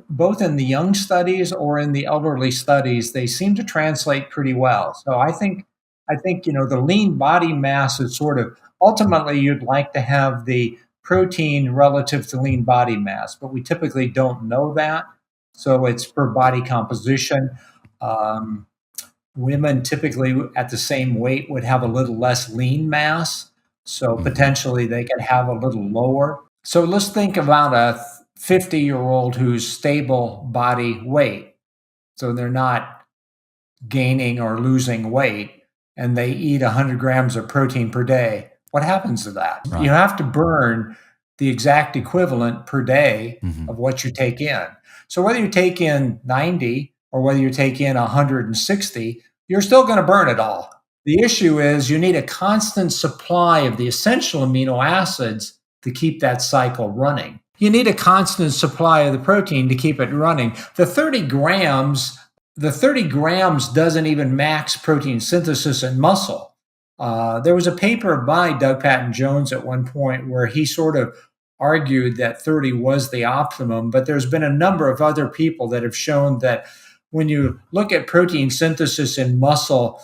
both in the young studies or in the elderly studies, they seem to translate pretty well. So I think the lean body mass is sort of ultimately you'd like to have the protein relative to lean body mass, but we typically don't know that. So it's per body composition. Um, Women typically at the same weight would have a little less lean mass. So potentially they could have a little lower. So let's think about a 50-year-old who's stable body weight. So they're not gaining or losing weight and they eat 100 grams of protein per day. What happens to that? Right. You have to burn the exact equivalent per day of what you take in. So whether you take in 90 or whether you take in 160, you're still going to burn it all. The issue is you need a constant supply of the essential amino acids to keep that cycle running. You need a constant supply of the protein to keep it running. The 30 grams doesn't even max protein synthesis in muscle. There was a paper by Doug Patton Jones at one point where he sort of argued that 30 was the optimum, but there's been a number of other people that have shown that when you look at protein synthesis in muscle,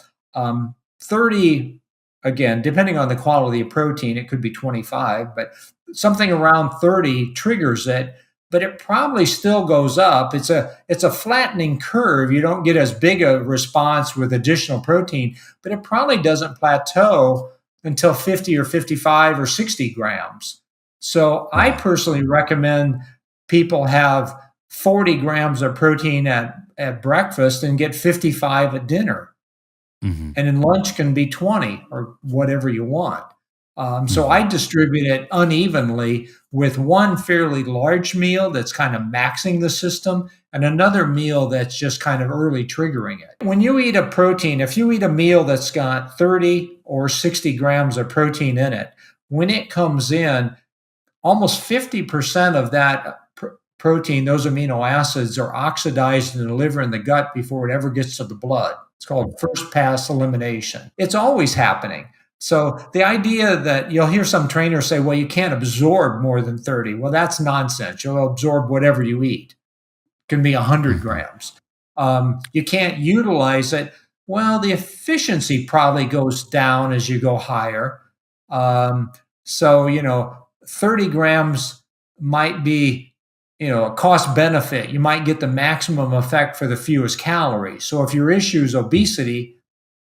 30, again, depending on the quality of protein, it could be 25, but something around 30 triggers it, but it probably still goes up. It's a flattening curve. You don't get as big a response with additional protein, but it probably doesn't plateau until 50 or 55 or 60 grams. So I personally recommend people have 40 grams of protein at breakfast and get 55 at dinner. And then lunch can be 20 or whatever you want. So I distribute it unevenly with one fairly large meal that's kind of maxing the system and another meal that's just kind of early triggering it. When you eat a protein, if you eat a meal that's got 30 or 60 grams of protein in it, when it comes in, almost 50% of that protein, those amino acids, are oxidized in the liver and the gut before it ever gets to the blood. It's called first pass elimination. It's always happening. So the idea that you'll hear some trainers say, well, you can't absorb more than 30. Well, that's nonsense. You'll absorb whatever you eat. It can be 100 grams. You can't utilize it. Well, the efficiency probably goes down as you go higher. So 30 grams might be a cost benefit. You might get the maximum effect for the fewest calories. So if your issue is obesity,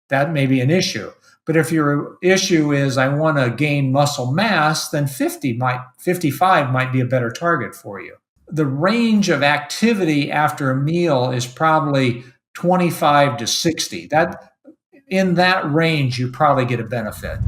that may be an issue. But if your issue is I want to gain muscle mass, then 55 might be a better target for you. The range of activity after a meal is probably 25 to 60. In that range, you probably get a benefit.